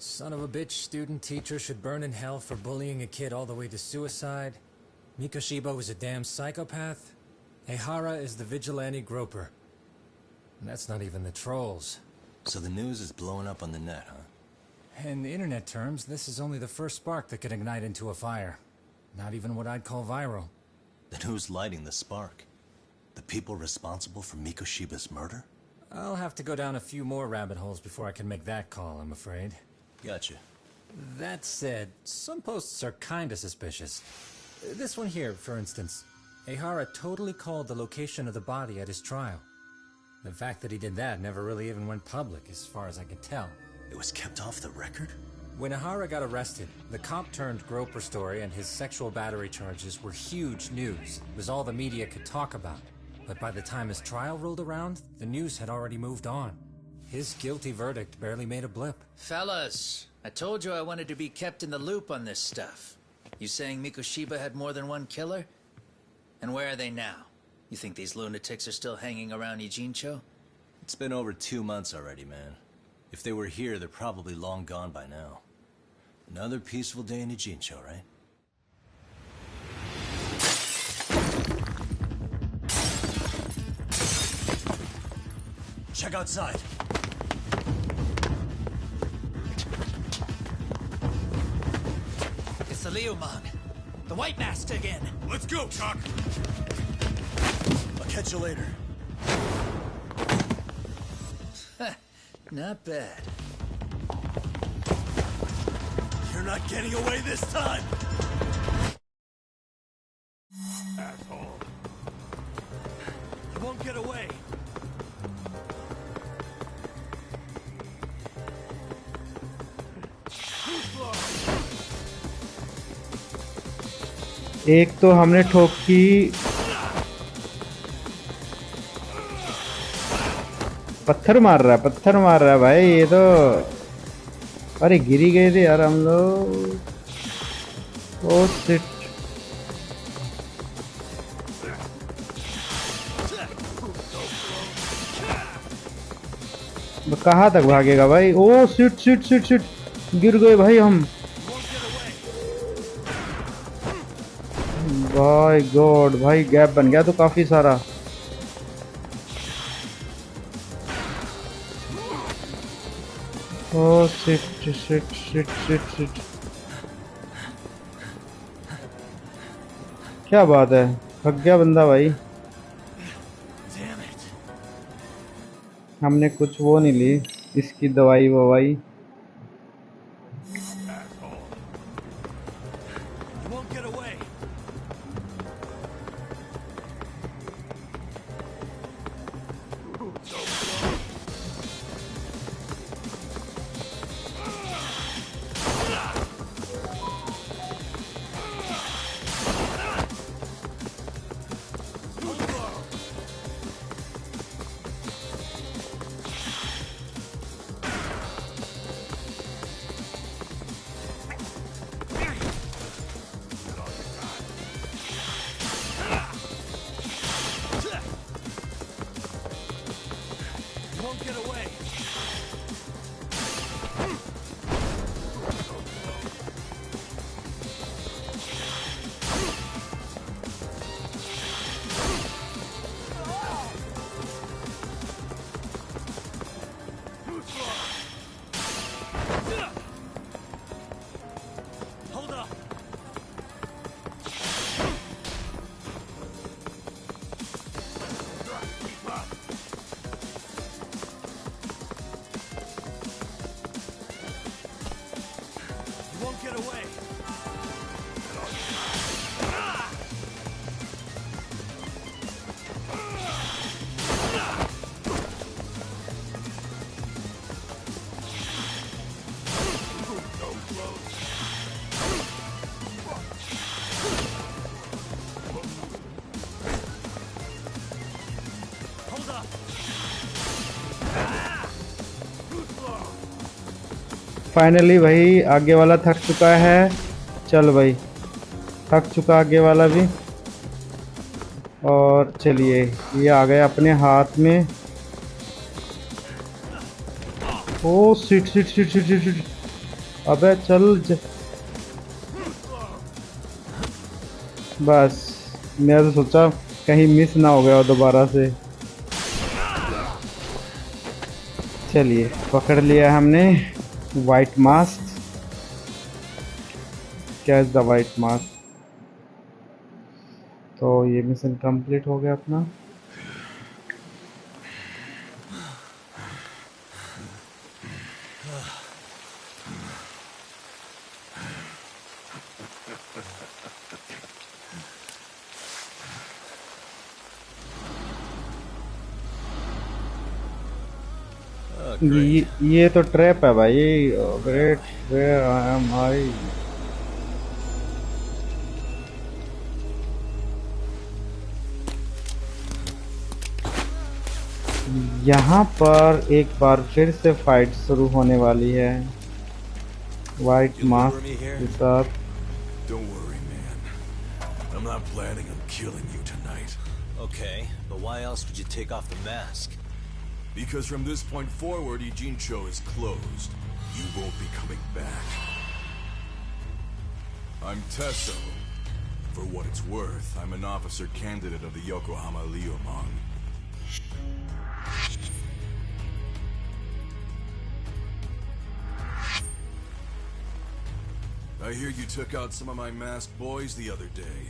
Son of a bitch student teacher should burn in hell for bullying a kid all the way to suicide. Mikoshiba was a damn psychopath. Ehara is the vigilante groper. And that's not even the trolls. So the news is blowing up on the net, huh? In the internet terms, this is only the first spark that could ignite into a fire. Not even what I'd call viral. Then who's lighting the spark? The people responsible for Mikoshiba's murder? I'll have to go down a few more rabbit holes before I can make that call, I'm afraid. Gotcha. That said, some posts are kinda suspicious. This one here, for instance. Ehara totally called the location of the body at his trial. The fact that he did that never really even went public, as far as I can tell. It was kept off the record? When Ehara got arrested, the cop-turned-groper story and his sexual battery charges were huge news. It was all the media could talk about. But by the time his trial rolled around, the news had already moved on. His guilty verdict barely made a blip. Fellas, I told you I wanted to be kept in the loop on this stuff. You saying Mikoshiba had more than one killer? And where are they now? You think these lunatics are still hanging around Ijincho? It's been over 2 months already, man. If they were here, they're probably long gone by now. Another peaceful day in Ijincho, right? Check outside. It's the Leomon. The White Master again. Let's go, Chuck! I'll catch you later. Not bad. You're not getting away this time! Asshole. You won't get away. एक तो हमने ठोकी, पत्थर मार रहा है भाई ये तो। अरे गिरी गए थे यार हम लोग। Oh shit. कहाँ तक भागेगा भाई? Oh shit shit shit shit, गिर गए भाई हम। भाई गॉड, भाई गैप बन गया तो काफी सारा। Oh shit shit shit shit shit, क्या बात है, थक गया बंदा भाई। हमने कुछ वो नहीं ली इसकी दवाई ववाई। फाइनली भाई आगे वाला थक चुका है। चल भाई, थक चुका आगे वाला भी। और चलिए ये आ गया अपने हाथ में। ओ sit sit sit sit sit, अबे चल बस मैं तो सोचा कहीं मिस ना हो गया हो दोबारा से। चलिए पकड़ लिया हमने white mask. Catch the white mask. तो ये मिशन कंप्लीट हो गया अपना। ये तो ट्रैप है भाई। ग्रेट वेयर आई एम आई। यहाँ पर एक बार फिर से फाइट शुरू होने वाली है वाइट मास्क के साथ। Don't worry, man. I'm not planning on killing you tonight. Okay, but why else would you take off the mask? Because from this point forward, Ijincho is closed. You won't be coming back. I'm Tesso. For what it's worth, I'm an officer candidate of the Yokohama Liumang. I hear you took out some of my masked boys the other day.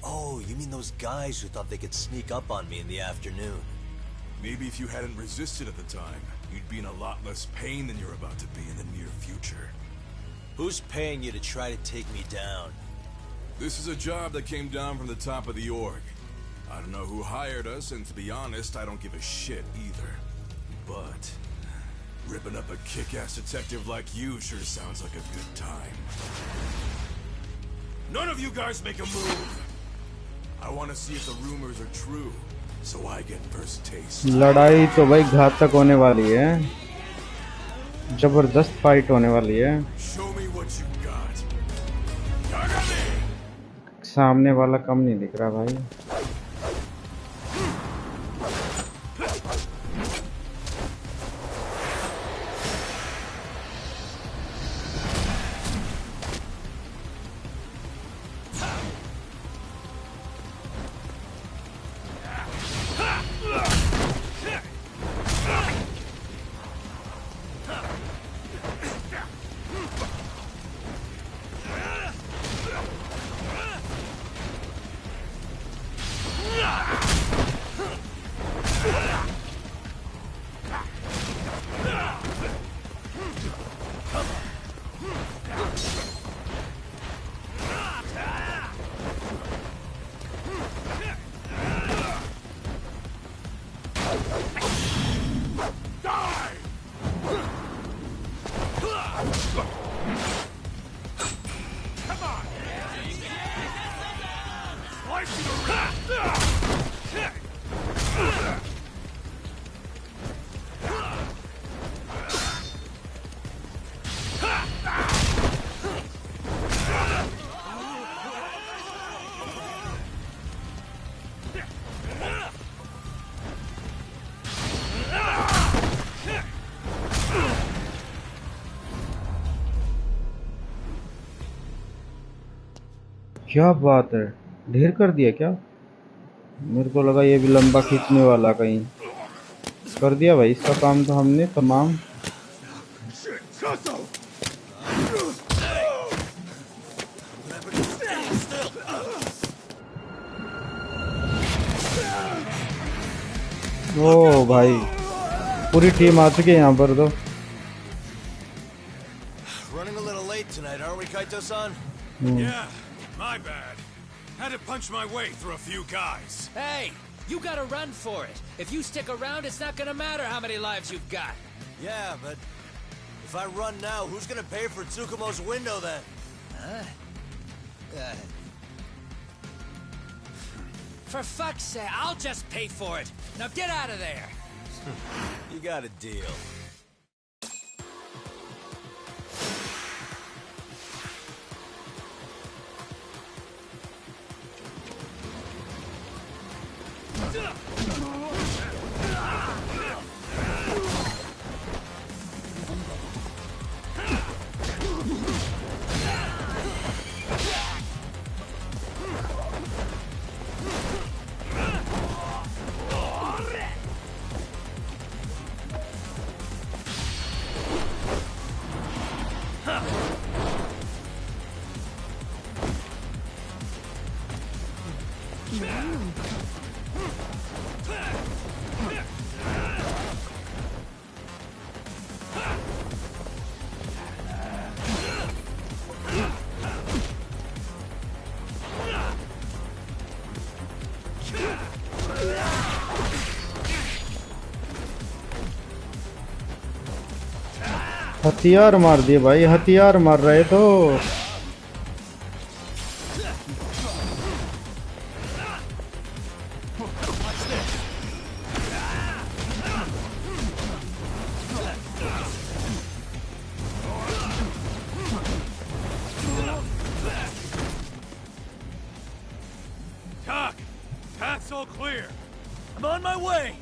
Oh, you mean those guys who thought they could sneak up on me in the afternoon? Maybe if you hadn't resisted at the time, you'd be in a lot less pain than you're about to be in the near future. Who's paying you to try to take me down? This is a job that came down from the top of the org. I don't know who hired us, and to be honest, I don't give a shit either. But ripping up a kick-ass detective like you sure sounds like a good time. None of you guys make a move! I want to see if the rumors are true, so I get first taste. लड़ाई तो भाई घातक होने वाली है। जबरदस्त fight होने वाली है। Show me what you got. सामने वाला कम नहीं दिख रहा भाई। क्या बात है, ढेर कर दिया क्या? मेरे को लगा ये भी लंबा खींचने वाला कहीं। कर दिया भाई इसका काम तो हमने तमाम। ओ भाई पूरी टीम आ चुकी है यहाँ पर तो। Running a little late tonight, aren't we, Kaito-san? Yeah, my bad. Had to punch my way through a few guys. Hey, you gotta run for it. If you stick around, it's not gonna matter how many lives you've got. Yeah, but if I run now, who's gonna pay for Tsukumo's window then? For fuck's sake, I'll just pay for it. Now get out of there. You got a deal. हथियार मार दिए भाई, हथियार मार रहे तो। Doc, path's all clear. I'm on my way.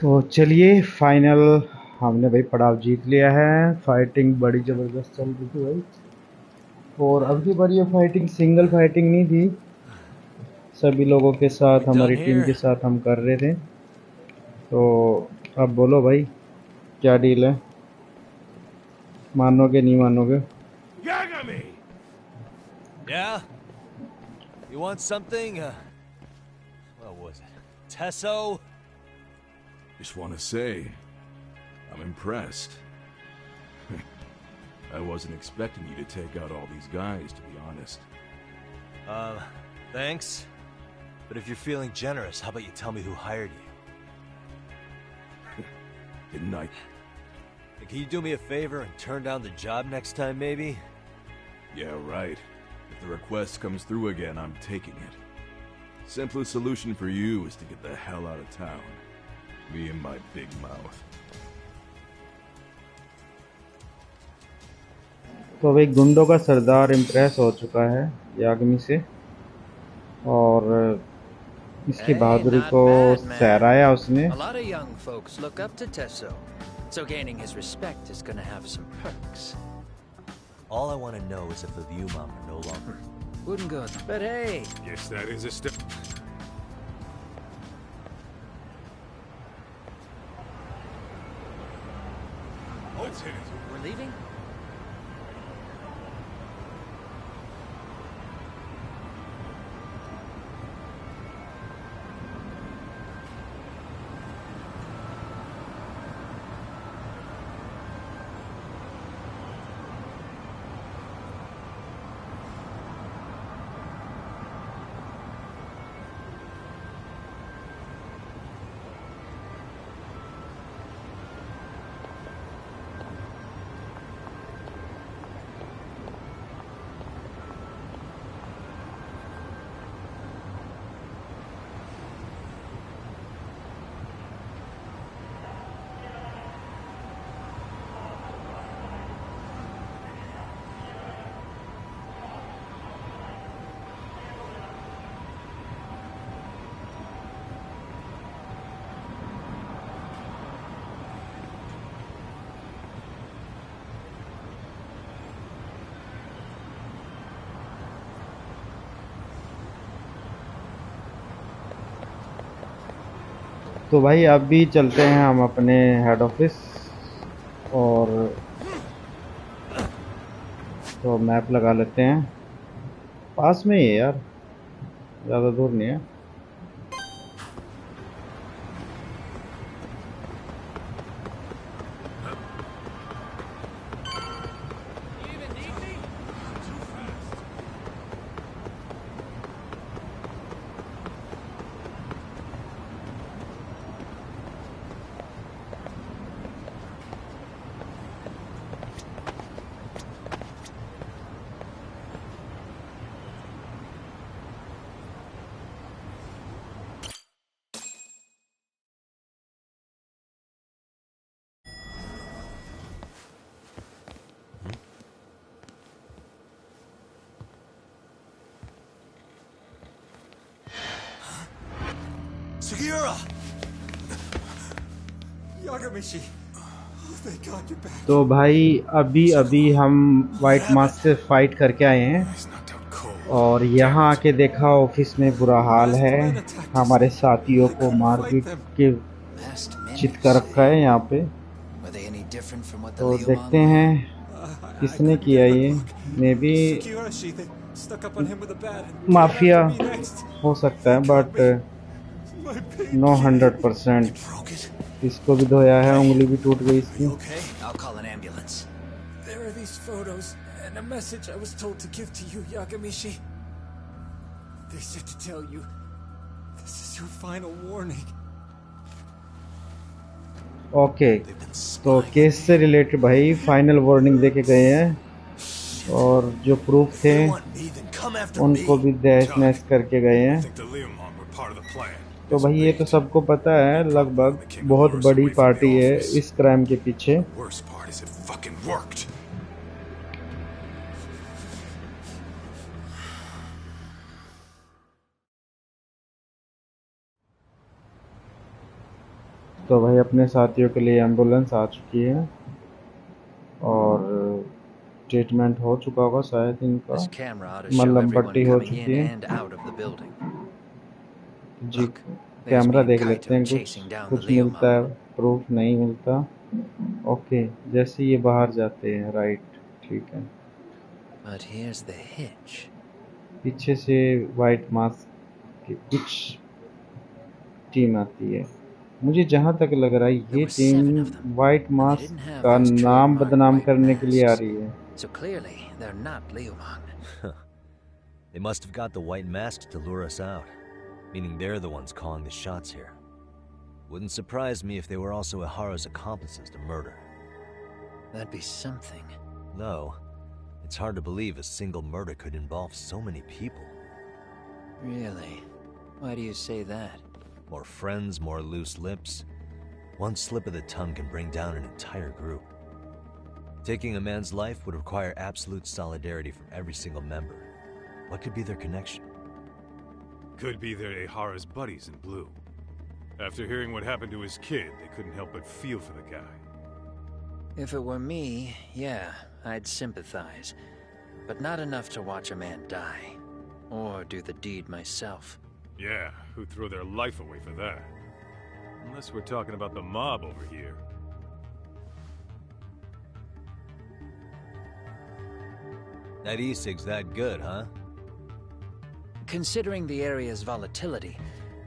तो चलिए फाइनल हमने भाई पड़ाव जीत लिया है। फाइटिंग बड़ी ज़बरदस्त चल रही थी भाई, और अब की बार ये फाइटिंग सिंगल फाइटिंग नहीं थी, सभी लोगों के साथ हमारी टीम के साथ हम कर रहे थे। तो अब बोलो भाई क्या डील है, मानोगे नहीं मानोगे? Yagami! Yeah? You want something? What was it? Tesso? Just want to say, I'm impressed. I wasn't expecting you to take out all these guys, to be honest. Thanks. But if you're feeling generous, how about you tell me who hired you? Didn't I? And can you do me a favor and turn down the job next time, maybe? Yeah, right. If the request comes through again, I'm taking it. Simplest solution for you is to get the hell out of town. Me and my big mouth. तो भाई गुंडों का सरदार impress हो चुका है यागमी से, और इसकी बहादुरी को सहराया उसने। A lot of young folks look up to Tesso, so gaining his respect is gonna have some perks. All I want to know is if the View Mom are no longer. Wouldn't go, but hey, Yes, that is a step. Let's hit it. we're leaving? तो भाई अब भी चलते हैं हम अपने head office, और तो मैप लगा लेते हैं। पास में ही है यार, ज़्यादा दूर नहीं है। Sugiura! Yagamishi. Thank God you're back. तो भाई अभी अभी हम वाइट मास्क से फाइट करके आए हैं He's knocked out cold. और यहाँ आके देखा ऑफिस में बुरा हाल है, हमारे साथियों को मार पीट के Masked men, चित you कर रखा say? है यहाँ पे। Were they any different from what the तो Liumang देखते were? हैं किसने किया ये, maybe Stuck up on him with a bat. Mafia Came after me next. हो सकता है, but My no pinky. 100%। Broke it? इसको भी धोया है, उंगली भी टूट गई इसकी। Okay? I'll call an ambulance. There are these photos and a message I was told to give to you, Yagamishi. They said to tell you this is your final warning. Okay, तो case से related भाई final warning देके गए हैं और जो proof थे They want me, then come after उनको me. भी दहस नहस करके गए I हैं। think the Leomon were part of the plan. तो भाई ये तो सबको पता है, लगभग बहुत बड़ी पार्टी है इस क्राइम के पीछे। The worst part is it fucking worked. तो भाई अपने साथियों के लिए एम्बुलेंस आ चुकी है और ट्रीटमेंट हो चुका होगा शायद इनका, This camera ought to show मलहम everyone पट्टी हो coming in चुकी है and out of the building. जी। Look, there's कैमरा me देख and लेते हैं, Kaito कुछ chasing down कुछ the मिलता है, Leomang. प्रूफ नहीं मिलता। ओके, जैसे ये बाहर जाते हैं, राइट, ठीक है। But here's the hitch. पीछे से वाइट मास्क की कुछ टीम आती है। मुझे जहाँ तक लग रहा है ये टीम वाइट मास्क का नाम बदनाम करने के लिए आ रही है। So clearly, they're not Leomang. They must have got the white masks to lure us out, meaning they're the ones calling the shots here. Wouldn't surprise me if they were also Ihara's accomplices to murder. That'd be something. Though, it's hard to believe a single murder could involve so many people. Really? Why do you say that? More friends, more loose lips. One slip of the tongue can bring down an entire group. Taking a man's life would require absolute solidarity from every single member. What could be their connection? Could be they're Ihara's buddies in blue. After hearing what happened to his kid, they couldn't help but feel for the guy. If it were me, yeah, I'd sympathize. But not enough to watch a man die. Or do the deed myself. Yeah, who'd throw their life away for that? Unless we're talking about the mob over here. That e-cig's that good, huh? Considering the area's volatility,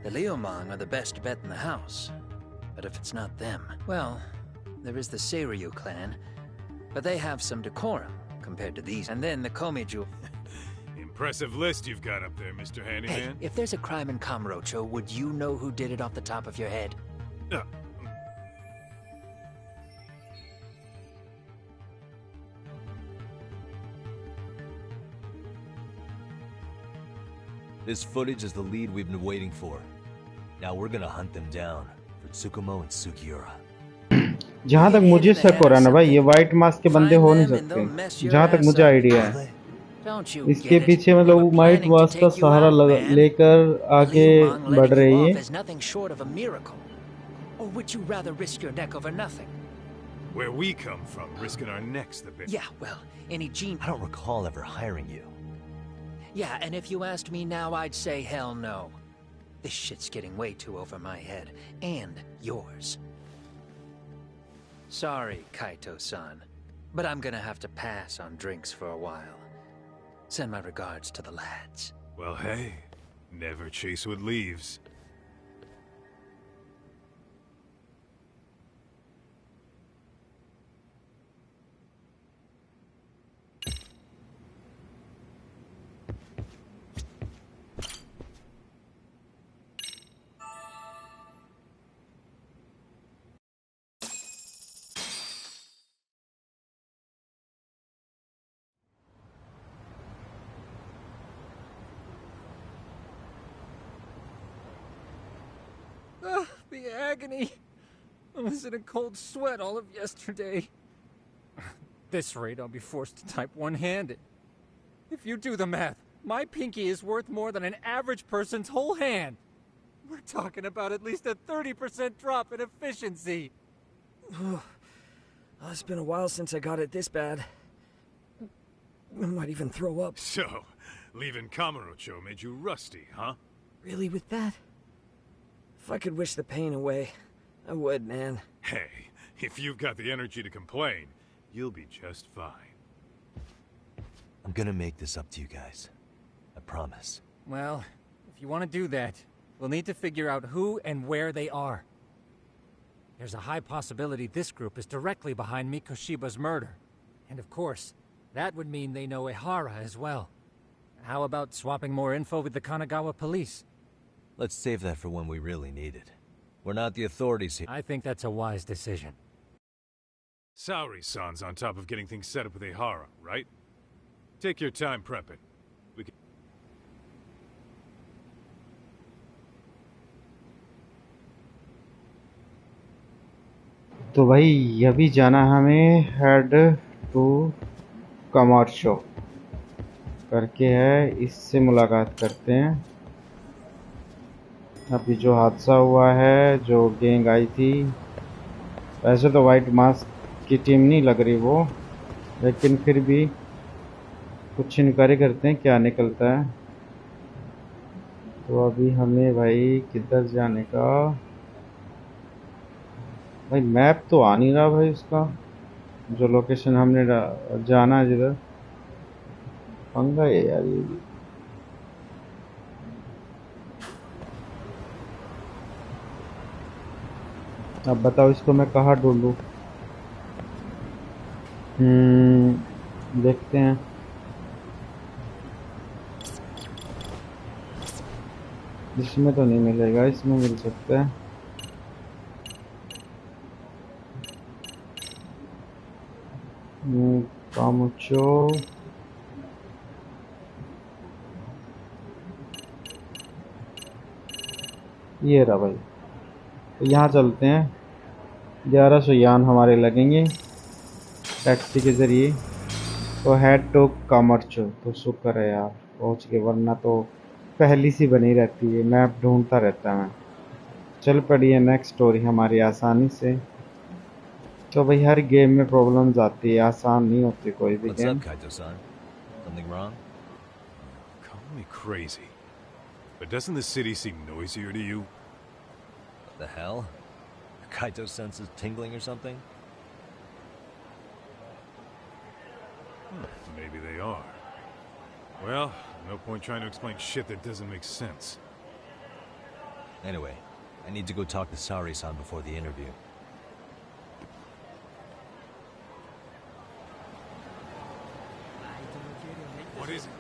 the Leomang are the best bet in the house. But if it's not them, well, there is the Seiryu clan, but they have some decorum compared to these. And then the Komiju. Impressive list you've got up there, Mr. Hey, Handyman. if there's a crime in Kamurocho, would you know who did it off the top of your head? This footage is the lead we've been waiting for. Now we're gonna hunt them down for Tsukumo and Sugiura. जहाँ तक मुझे शक हो रहा है ना भाई, ये वाइट मास्क के बंदे हो नहीं सकते, जहाँ तक मुझे आइडिया है। इसके पीछे मतलब वाइट मास्क का सहारा लेकर आगे बढ़ रही है। Or would you rather risk your neck over nothing? Where we come from, risking our necks the bit. Yeah, well, any gene. I don't recall ever hiring you. Yeah, and if you asked me now, I'd say hell no. This shit's getting way too over my head. And yours. Sorry, Kaito-san. But I'm gonna have to pass on drinks for a while. Send my regards to the lads. Well, hey, never chase what leaves. The agony. I was in a cold sweat all of yesterday. This rate, I'll be forced to type one-handed. If you do the math, my pinky is worth more than an average person's whole hand. We're talking about at least a 30% drop in efficiency. It's been a while since I got it this bad. I might even throw up. So, leaving Kamurocho made you rusty, huh? Really with that? If I could wish the pain away, I would, man. Hey, if you've got the energy to complain, you'll be just fine. I'm gonna make this up to you guys. I promise. Well, if you want to do that, we'll need to figure out who and where they are. There's a high possibility this group is directly behind Mikoshiba's murder. And of course, that would mean they know Ehara as well. How about swapping more info with the Kanagawa police? Let's save that for when we really need it. We're not the authorities here. I think that's a wise decision. Saori-san's on top of getting things set up with Ehara, right? Take your time prepping. We can... तो भाई अभी जाना हमें head to कमर्शो करके है, इससे मुलाकात करते हैं। अभी जो हादसा हुआ है, जो गैंग आई थी, वैसे तो वाइट मास्क की टीम नहीं लग रही वो, लेकिन फिर भी कुछ इनक्वायरी करते हैं क्या निकलता है। तो अभी हमें भाई किधर जाने का, भाई मैप तो आ नहीं रहा भाई उसका, जो लोकेशन हमने जाना है जिधर। पंगा है यार ये भी। अब बताओ इसको मैं कहाँ ढूंढूं? देखते हैं। इसमें तो नहीं मिलेगा, इसमें मिल सकता है। कामुचो ये रहा भाई। तो यहाँ चलते हैं। 1100 यान हमारे लगेंगे टैक्सी के ज़रिए। तो हेड टू कामर्चो। तो शुक्र है यार पहुँच गए, वरना तो पहली सी बनी रहती है, मैप ढूंढता रहता मैं। चल पड़ी है नेक्स्ट स्टोरी हमारी आसानी से। तो भाई हर गेम में प्रॉब्लम्स आती है, आसान नहीं होती कोई भी game. Something wrong? Call me crazy, but doesn't the city seem noisier to you? What the hell? Kaito's senses tingling or something? Maybe they are. Well, no point trying to explain shit that doesn't make sense. Anyway, I need to go talk to Saori-san before the interview. What is it?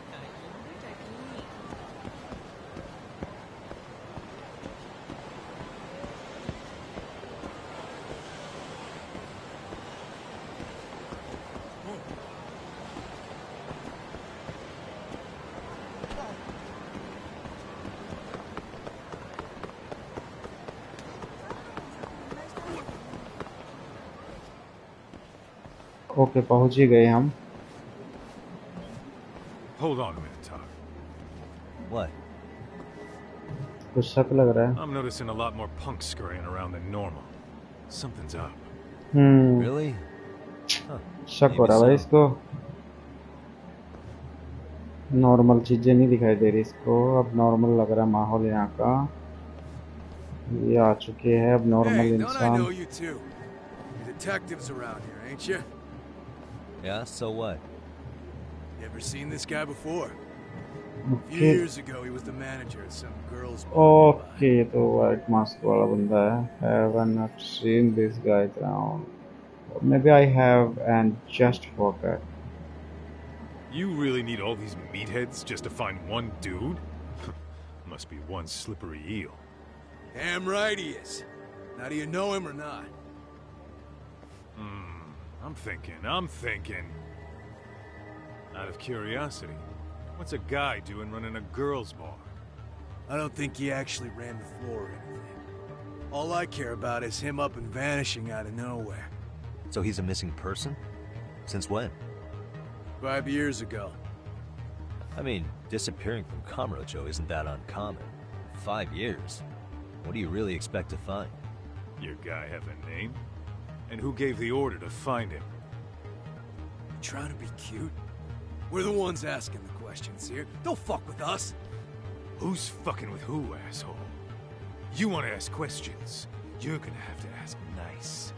Okay पहुंच ही गए हम। Hold on a minute, Todd. What? कुछ शक लग रहा है। I'm noticing a lot more punks scurrying around than normal. Something's up. Really? Huh. शक हो रहा है भाई इसको। नॉर्मल चीजें नहीं दिखाई दे रही इसको, अब नॉर्मल लग रहा है माहौल यहाँ का। ये आ चुके हैं अब नॉर्मल इंसान। Detectives around here, ain't you? Yeah, so what? You ever seen this guy before? A few years ago, he was the manager at some girls' bar. Okay तो वाइट मास्क वाला बंदा है। Have I not seen this guy around? Maybe I have and just forgot. You really need all these meatheads just to find one dude? Must be one slippery eel. Damn right he is. Now do you know him or not? I'm thinking. Out of curiosity, what's a guy doing running a girls' bar? I don't think he actually ran the floor or anything. All I care about is him up and vanishing out of nowhere. So he's a missing person? Since when? 5 years ago. I mean, disappearing from Kamurocho isn't that uncommon. 5 years? What do you really expect to find? Your guy have a name? And who gave the order to find him? Trying to be cute? We're the ones asking the questions here. Don't fuck with us. Who's fucking with who, asshole? You want to ask questions? You're gonna have to ask nice.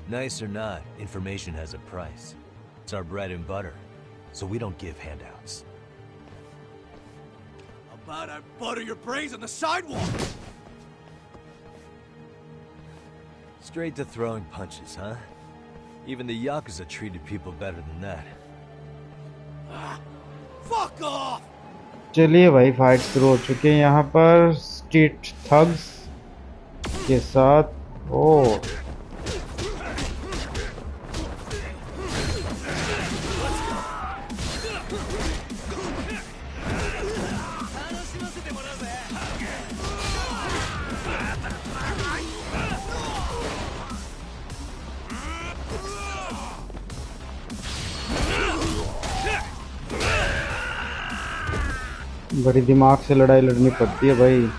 Nice or not, information has a price. It's our bread and butter, so we don't give handouts. How about I butter your brains on the sidewalk? Straight to throwing punches, huh? Even the Yakuza treated people better than that. Fuck off! चलिए भाई fight शुरू हो चुके हैं यहाँ पर street thugs के साथ। ओ बड़ी दिमाग से लड़ाई लड़नी पड़ती है भाई।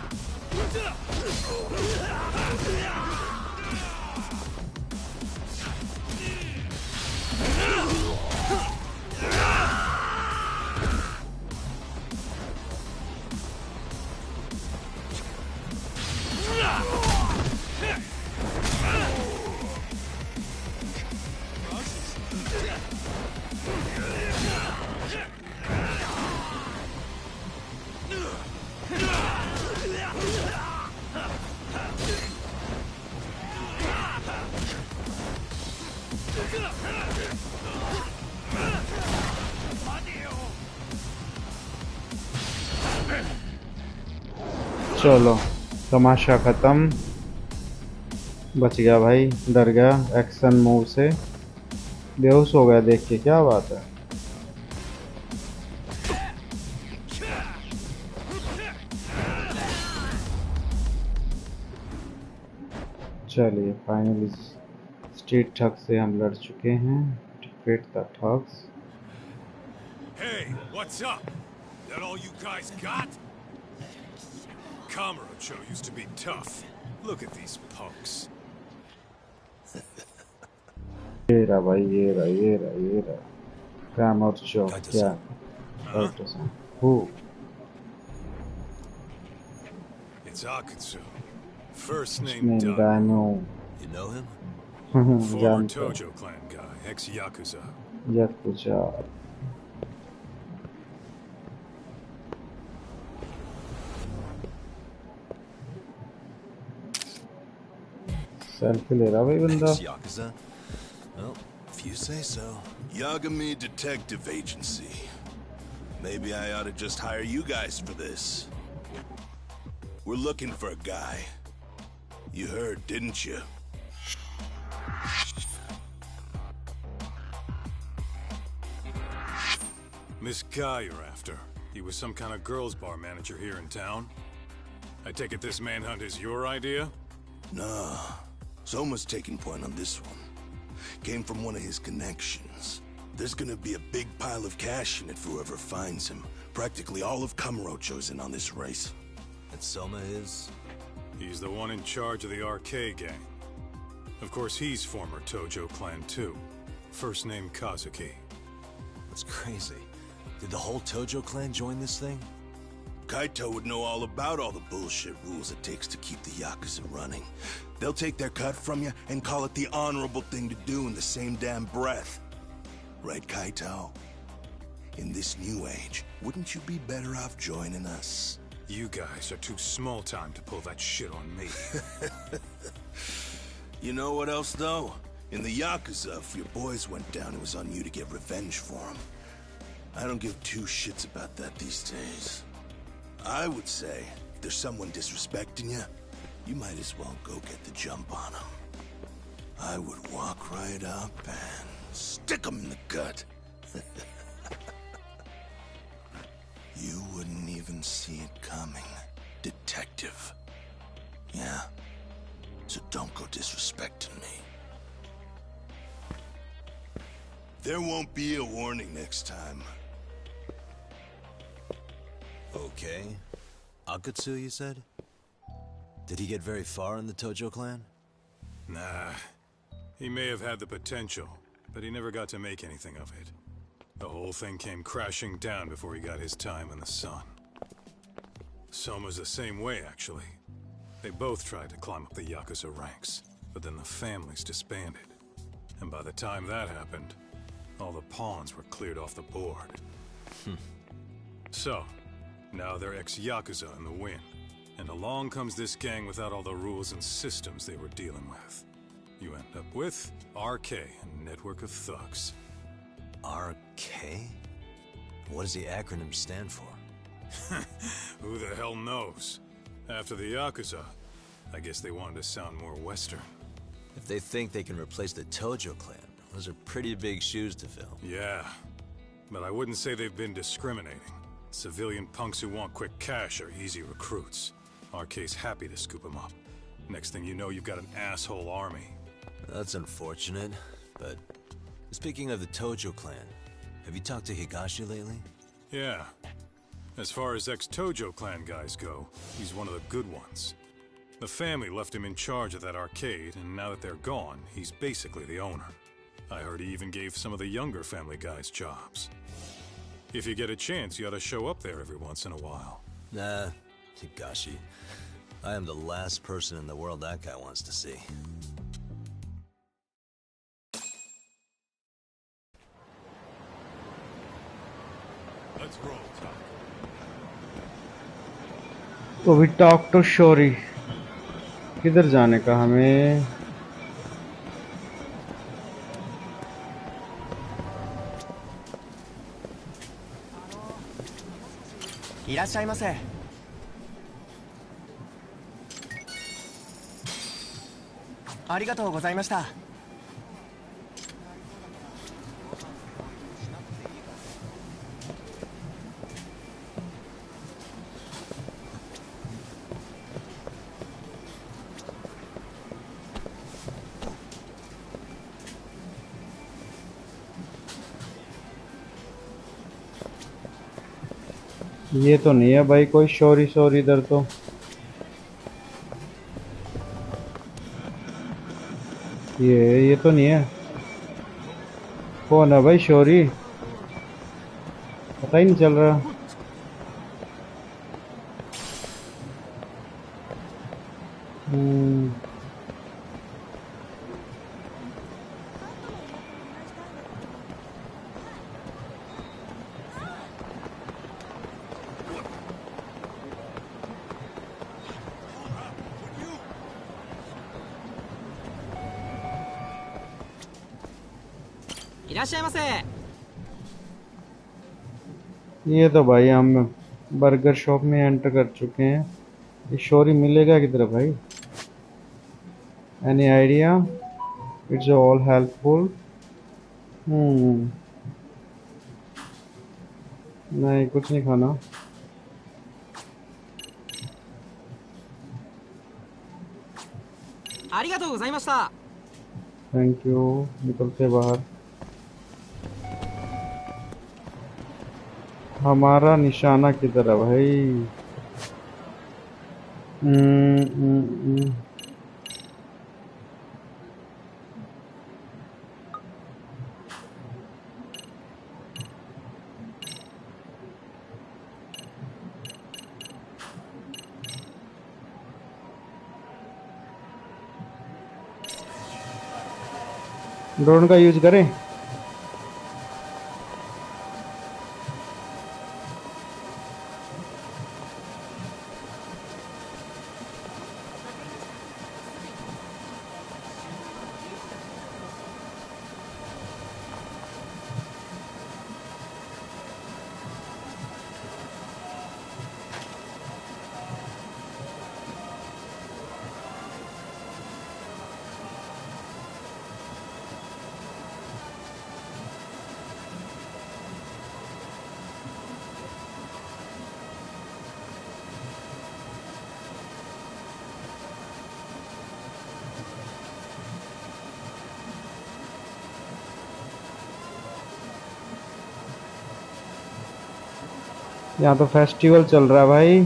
चलो तमाशा खत्म। बच गया भाई, डर गया एक्शन मूव से, बेहोश हो गया देख के। क्या बात है। चलिए फाइनली स्ट्रीट ठग से हम लड़ चुके हैं। Defeat the thugs. Hey, what's up? That all you guys got? Kamurocho used to be tough. Look at these punks. ये रहा भाई, ये रहा, ये रहा, ये रहा। कामुरोचो क्या? Who? It's Akutsu. First His name name Doug. Dano। You know him? Former जानता Tojo clan guy, ex-Yakuza. Yakuza. Selfie ले रहा भाई बंदा। Yakuza? Well, if you say so. Yagami Detective Agency. Maybe I ought to just hire you guys for this. We're looking for a guy. You heard, didn't you? This guy you're after, he was some kind of girls' bar manager here in town? I take it this manhunt is your idea? Nah. Soma's taking point on this one. Came from one of his connections. There's gonna be a big pile of cash in it for whoever finds him. Practically all of Kamurocho's in on this race. And Soma is? He's the one in charge of the RK gang. Of course, he's former Tojo clan too. First name Kazuki. That's crazy. Did the whole Tojo clan join this thing? Kaito would know all about all the bullshit rules it takes to keep the Yakuza running. They'll take their cut from you and call it the honorable thing to do in the same damn breath. Right, Kaito? In this new age, wouldn't you be better off joining us? You guys are too small time to pull that shit on me. You know what else, though? In the Yakuza, if your boys went down, it was on you to get revenge for them. I don't give two shits about that these days. I would say, if there's someone disrespecting you, you might as well go get the jump on them. I would walk right up and stick them in the gut. You wouldn't even see it coming, detective. Yeah? So don't go disrespecting me. There won't be a warning next time. Okay. Akutsu, you said? Did he get very far in the Tojo clan? Nah. He may have had the potential, but he never got to make anything of it. The whole thing came crashing down before he got his time in the sun. Soma's the same way, actually. They both tried to climb up the Yakuza ranks, but then the families disbanded. And by the time that happened, all the pawns were cleared off the board. So, now they're ex-Yakuza in the wind. And along comes this gang without all the rules and systems they were dealing with. You end up with RK, a network of thugs. RK? What does the acronym stand for? Who the hell knows? After the Yakuza, I guess they wanted to sound more Western. If they think they can replace the Tojo clan, those are pretty big shoes to fill. Yeah, but I wouldn't say they've been discriminating. Civilian punks who want quick cash are easy recruits. RK's happy to scoop them up. Next thing you know, you've got an asshole army. That's unfortunate, but speaking of the Tojo clan, have you talked to Higashi lately? Yeah. As far as ex-Tojo clan guys go, he's one of the good ones. The family left him in charge of that arcade, and now that they're gone, he's basically the owner. I heard he even gave some of the younger family guys jobs. If you get a chance, you ought to show up there every once in a while. Nah, Higashi. I am the last person in the world that guy wants to see. Let's roll, Tom. तो भी talk to शोरी किधर जाने का हमें? इराशाइमासे। आरिगातो गोजाइमाशिता। ये तो नहीं है भाई कोई शोरी शोरी इधर तो। ये तो नहीं है। कौन है भाई शोरी? पता ही नहीं चल रहा। ये तो भाई हम बर्गर शॉप में एंटर कर चुके हैं। ये शोरी मिलेगा किधर भाई? Any idea? It's all helpful. नहीं कुछ नहीं खाना। Thank you. निकलते बाहर। हमारा निशाना किधर है भाई? ड्रोन का यूज करें? यहाँ तो फेस्टिवल चल रहा है भाई।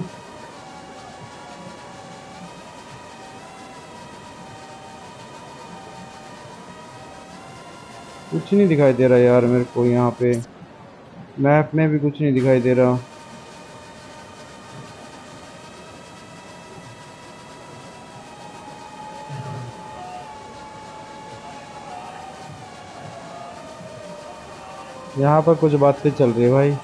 कुछ नहीं दिखाई दे रहा यार मेरे को यहाँ पे, मैप में भी कुछ नहीं दिखाई दे रहा। यहाँ पर कुछ बातें चल रही है भाई।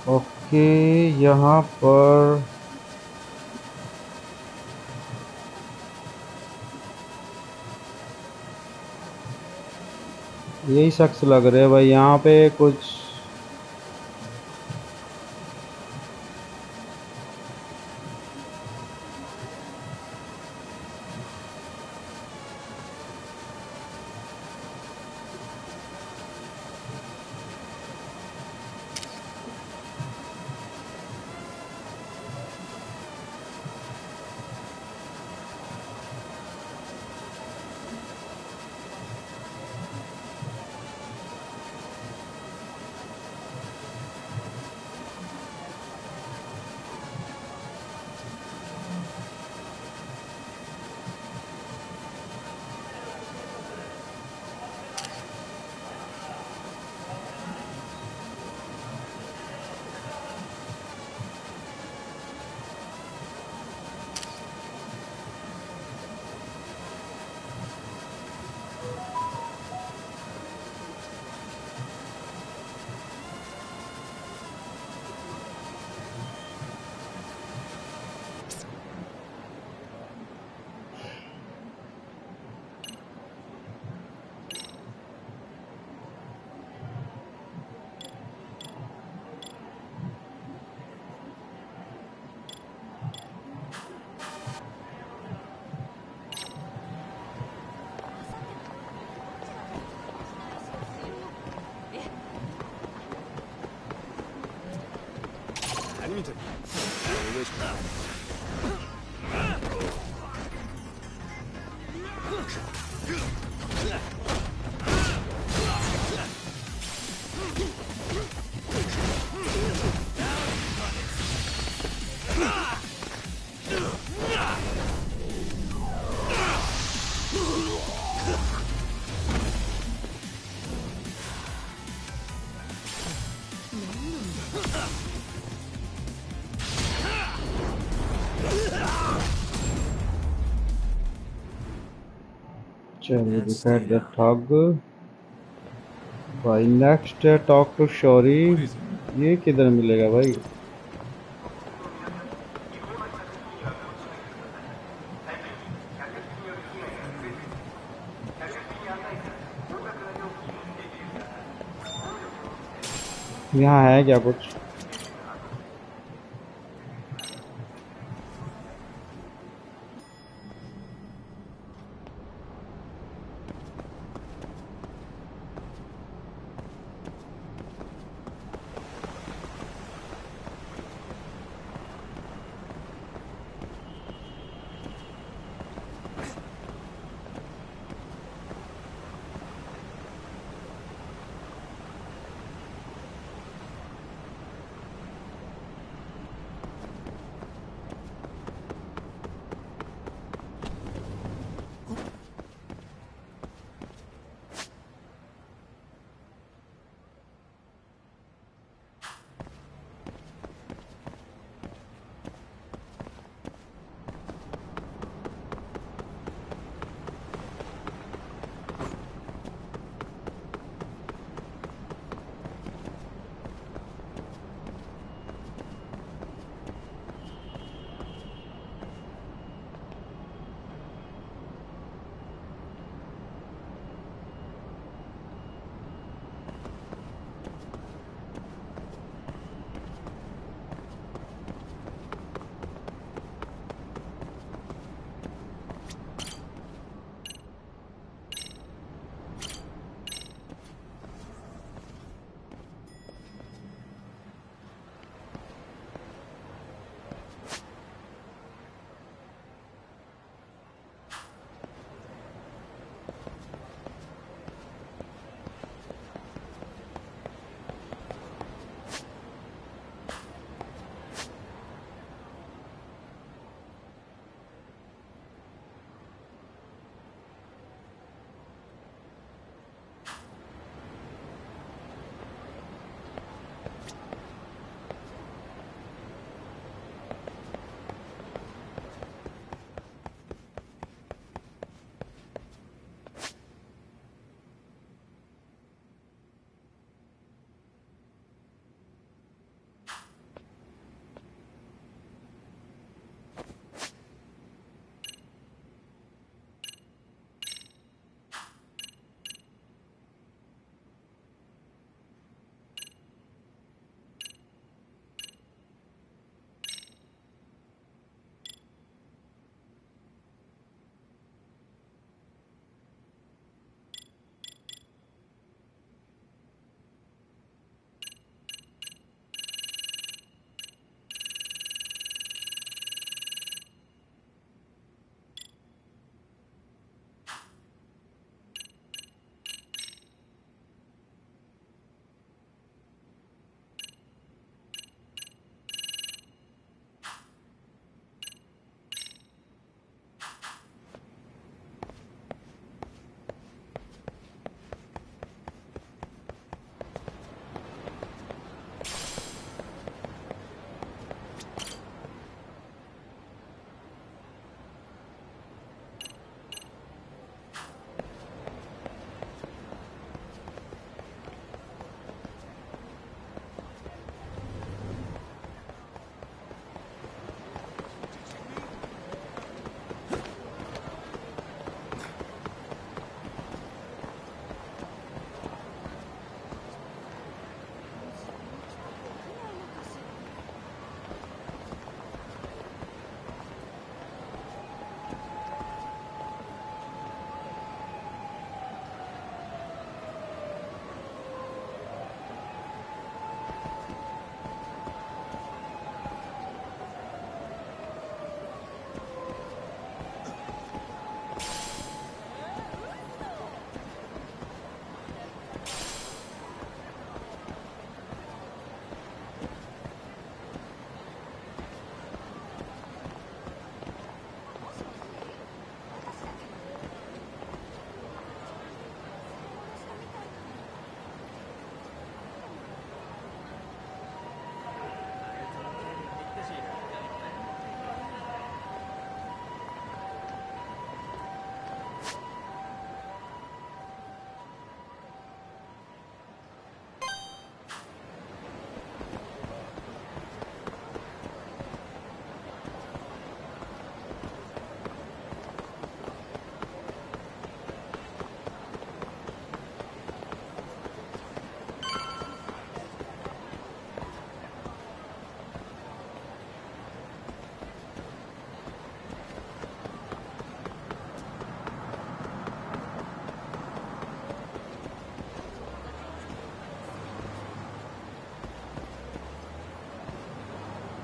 ओके, यहाँ पर यही शख्स लग रहे हैं भाई, यहाँ पे कुछ। चलो डिफाइट द ठग भाई। नेक्स्ट है टॉक टू शौरी। ये किधर मिलेगा भाई? यहाँ है क्या कुछ?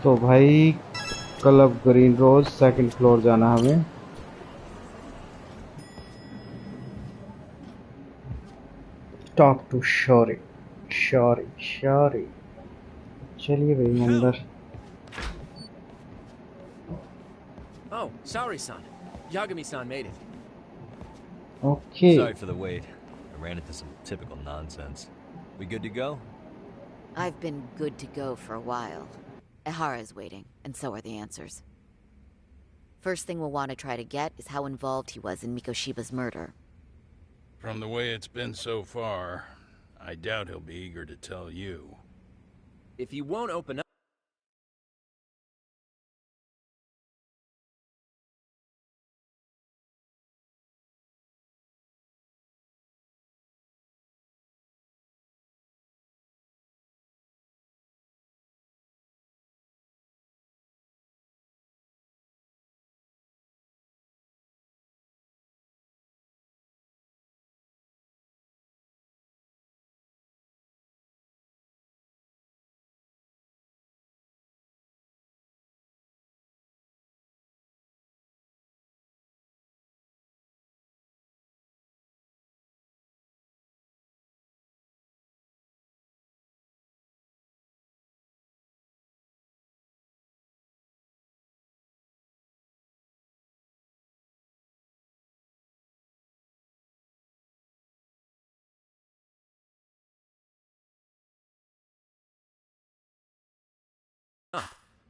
तो भाई club green rose second floor जाना हमें। टॉक टू शॉरी शॉरी शॉरी। चलिए भाई अंदर। Oh, sorry-san. Yagami-san made it. Okay Sorry for the wait. I ran into some typical nonsense. We good to go? I've been good to go for a while. Ehara's waiting, and so are the answers. First thing we'll want to try to get is how involved he was in Mikoshiba's murder. From the way it's been so far, I doubt he'll be eager to tell you. If you won't open up...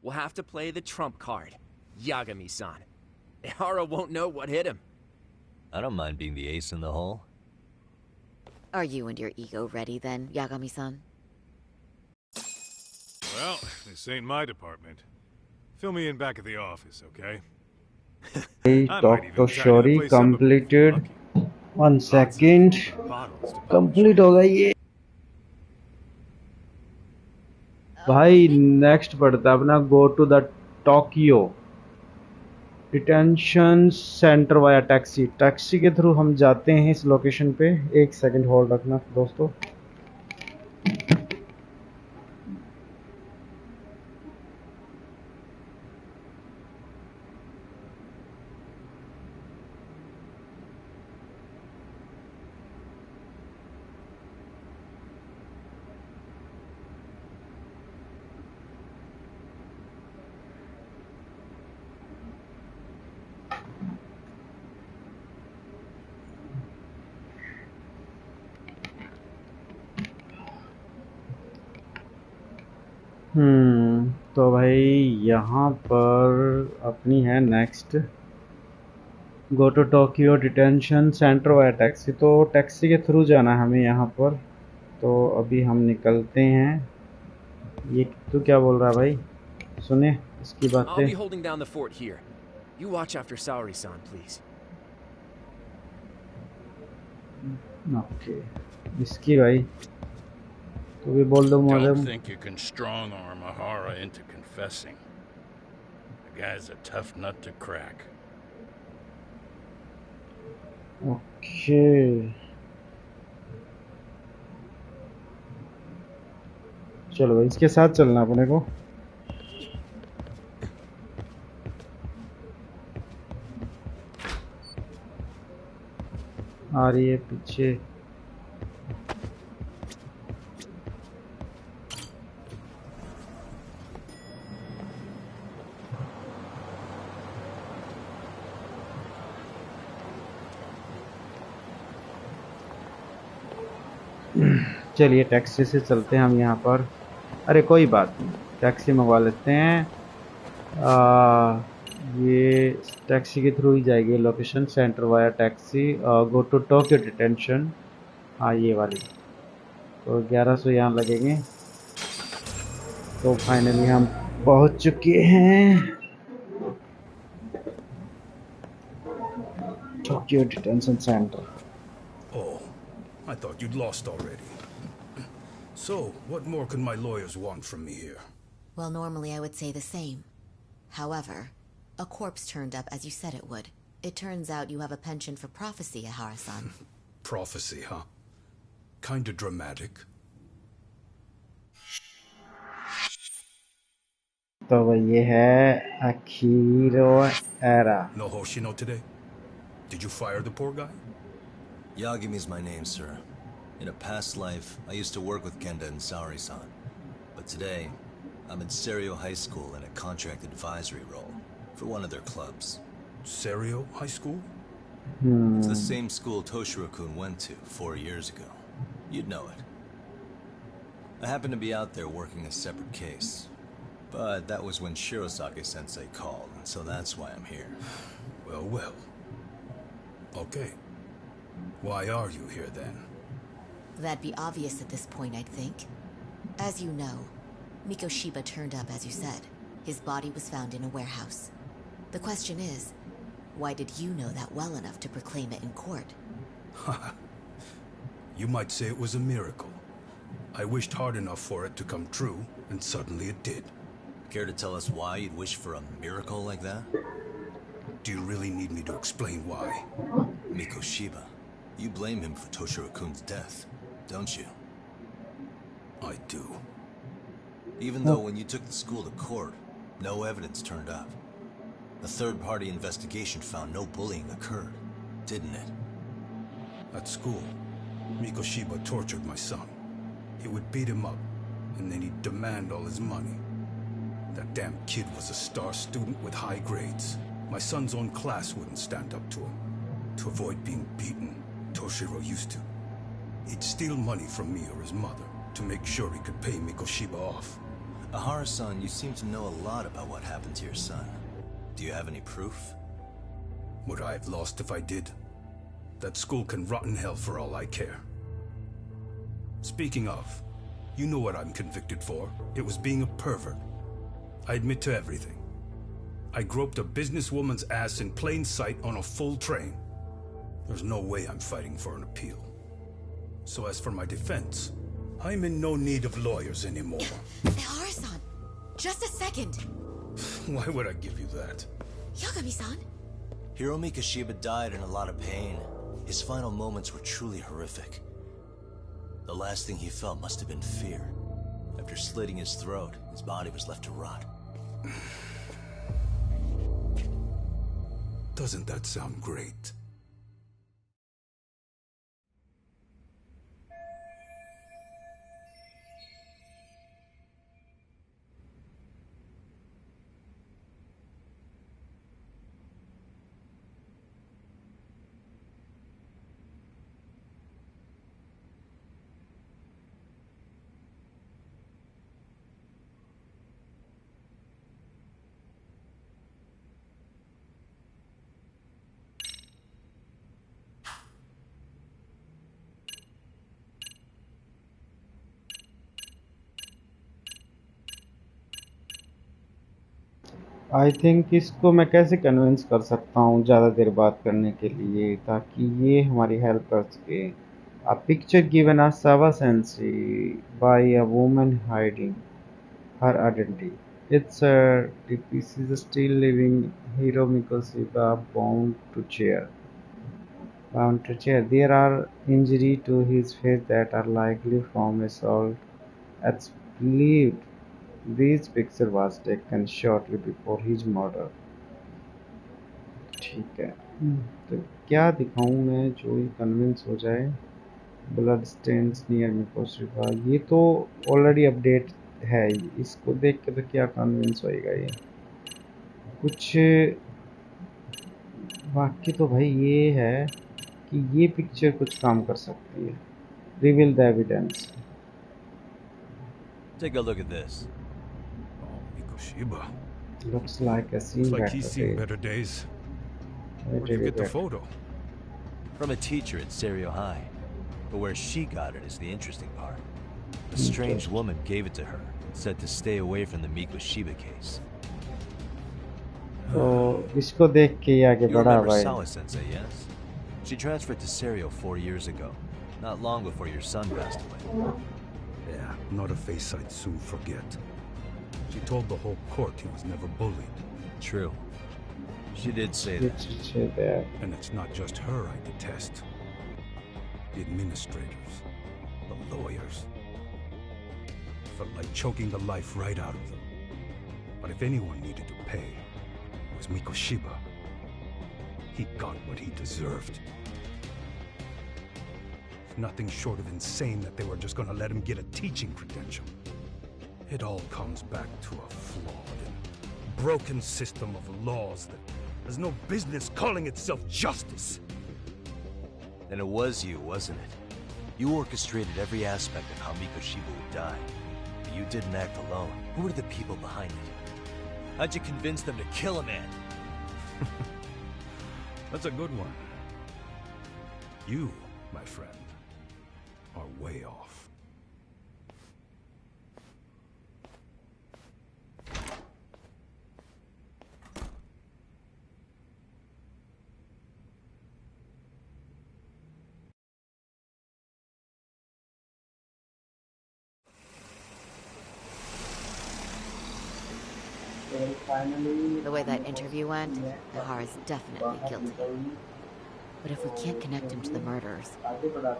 We'll have to play the trump card. Yagami-san. Ehara won't know what hit him. I don't mind being the ace in the hole. Are you and your ego ready then, Yagami-san? Well, this ain't my department. Fill me in back at the office, okay? Talk to शॉरी completed. 1 second complete होगा ये भाई। Next पड़ता है अपना go to the Tokyo detention centre via taxi. Taxi के through हम जाते हैं इस लोकेशन पे। 1 सेकंड होल्ड रखना दोस्तों। तो भाई यहाँ पर अपनी है next go to Tokyo detention centre via taxi. तो टैक्सी के थ्रू जाना है हमें यहाँ पर। तो अभी हम निकलते हैं। ये तो क्या बोल रहा है भाई, सुने इसकी I'll बातें। be holding down the fort here. You watch after Saori-san, please. Okay इसकी भाई तो भी बोल दो मुझे। Don't think you can strong-arm Ahara into confessing. The guy's a tough nut to crack. Okay चलो भाई इसके साथ चलना अपने को। आ रही है पीछे। चलिए टैक्सी से चलते हैं हम यहाँ पर। अरे कोई बात नहीं, टैक्सी मंगवा लेते हैं। ये टैक्सी के थ्रू ही जाएगी location centre via taxi. Go to Tokyo detention. हाँ ये वाली। तो 1100 यहाँ लगेंगे। तो फाइनली हम पहुँच चुके हैं Tokyo detention centre. Oh, I thought you'd lost already. So, what more could my lawyers want from me here? Well, normally I would say the same. However, a corpse turned up as you said it would. It turns out you have a penchant for prophecy, Ehara-san. Prophecy, huh? Kinda dramatic. तो ये है Akiro Era. No Hoshino today? Did you fire the poor guy? Yagami's my name, sir. In a past life, I used to work with Kenda and Saori-san. But today, I'm in Serio High School in a contract advisory role for one of their clubs. Serio High School? It's the same school Toshiro-kun went to 4 years ago. You'd know it. I happened to be out there working a separate case. But that was when Shirosake-sensei called, so that's why I'm here. Well, well. Okay. Why are you here then? That'd be obvious at this point, I'd think. As you know, Mikoshiba turned up as you said. His body was found in a warehouse. The question is, why did you know that well enough to proclaim it in court? You might say it was a miracle. I wished hard enough for it to come true, and suddenly it did. Care to tell us why you'd wish for a miracle like that? Do you really need me to explain why? Mikoshiba, you blame him for Toshiro-kun's death, don't you? I do. Even though when you took the school to court, no evidence turned up. A third-party investigation found no bullying occurred, didn't it? At school, Mikoshiba tortured my son. He would beat him up, and then he'd demand all his money. That damn kid was a star student with high grades. My son's own class wouldn't stand up to him. To avoid being beaten, Toshiro used to. He'd steal money from me or his mother to make sure he could pay Mikoshiba off. Ahara-san, you seem to know a lot about what happened to your son. Do you have any proof? Would I have lost if I did? That school can rot in hell for all I care. Speaking of, you know what I'm convicted for. It was being a pervert. I admit to everything. I groped a businesswoman's ass in plain sight on a full train. There's no way I'm fighting for an appeal. So as for my defense, I'm in no need of lawyers anymore. Ahara-san, just a second. Why would I give you that? Yagami-san? Hiro Mikoshiba died in a lot of pain. His final moments were truly horrific. The last thing he felt must have been fear. After slitting his throat, his body was left to rot. Doesn't that sound great? I think इसको मैं कैसे convince कर सकता हूँ ज़्यादा देर बात करने के लिए ताकि ये हमारी हेल्प कर सके A picture given as Sawa Sensei by a woman hiding her identity. It's a this is a still living Hiro Mikoshiba bound to chair. There are injuries to his face that are likely from assault. It's believed this picture was taken shortly before his murder. ठीक है तो क्या दिखाऊं मैं जो ये convince हो जाए ब्लड स्टेन्स नियर मिकोशिबा ये तो ऑलरेडी अपडेट है इसको देख के तो क्या कन्विंस होएगा ये कुछ बाकी तो भाई ये है कि ये पिक्चर कुछ काम कर सकती है reveal the evidence Take a look at this. Oh, Mikoshiba. Looks like a scene Looks like he's seen better days. Where'd you get the photo? From a teacher at Serio High. But where she got it is the interesting part. A strange woman gave it to her and said to stay away from the Mikoshiba case. तो इसको देख के आगे You बढ़ा remember भाई Sawa-sensei, yes? She transferred to Serio 4 years ago, not long before your son passed away. Yeah, not a face I'd soon forget. She told the whole court he was never bullied. True. She did say that. And it's not just her I detest. The administrators, the lawyers. Felt like choking the life right out of them. But if anyone needed to pay, it was Mikoshiba. He got what he deserved. It's nothing short of insane that they were just gonna let him get a teaching credential. It all comes back to a flawed and broken system of laws that has no business calling itself justice. And it was you, wasn't it? You orchestrated every aspect of how Mikoshiba would die. But you didn't act alone. Who were the people behind it? How'd you convince them to kill a man? That's a good one. You, my friend, are way off. The way that interview went, Nahara's definitely guilty. But if we can't connect him to the murderers,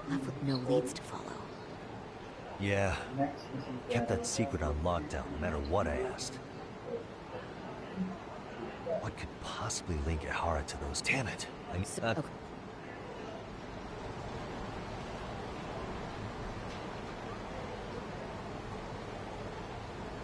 left with no leads to follow. Yeah. Kept that secret on lockdown, no matter what I asked. What could possibly link Ihara to those? Damn it! Okay.